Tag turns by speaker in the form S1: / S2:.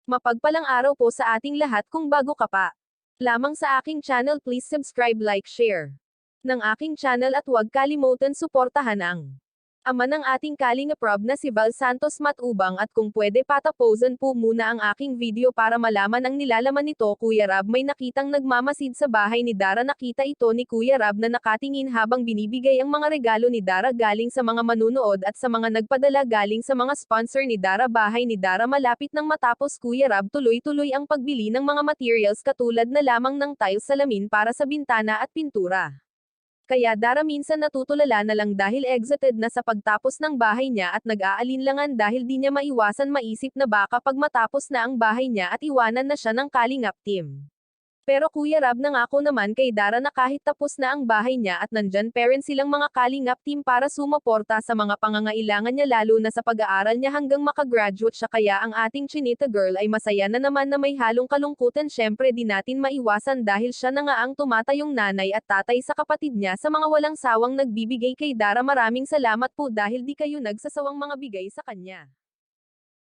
S1: Mapagpalang araw po sa ating lahat. Kung bago ka pa lamang sa aking channel, please subscribe, like, share ng aking channel at huwag kalimutan suportahan ang ama ng ating Kalingap Rob na si Val Santos Matubang, at kung pwede pataposan po muna ang aking video para malaman ang nilalaman nito. Kuya Rob, may nakitang nagmamasid sa bahay ni Dara. Nakita ito ni Kuya Rob na nakatingin habang binibigay ang mga regalo ni Dara galing sa mga manunood at sa mga nagpadala galing sa mga sponsor ni Dara. Bahay ni Dara malapit nang matapos, Kuya Rob, tuloy-tuloy ang pagbili ng mga materials katulad na lamang ng tiles, salamin para sa bintana at pintura. Kaya Dara minsan natutulala na lang dahil exited na sa pagtapos ng bahay niya at nag-aalinlangan dahil di niya maiwasan maisip na baka pag matapos na ang bahay niya at iwanan na siya ng Kalingap team. Pero Kuya Rob, nangako naman kay Dara na kahit tapos na ang bahay niya at nandyan pa rin silang mga Kalingap team para sumuporta sa mga pangangailangan niya, lalo na sa pag-aaral niya hanggang makagraduate siya. Kaya ang ating Chinita girl ay masaya na naman na may halong kalungkutan. Syempre di natin maiwasan dahil siya na nga ang tumatayong nanay at tatay sa kapatid niya sa mga walang sawang nagbibigay kay Dara. Maraming salamat po dahil di kayo nagsasawang mga bigay sa kanya.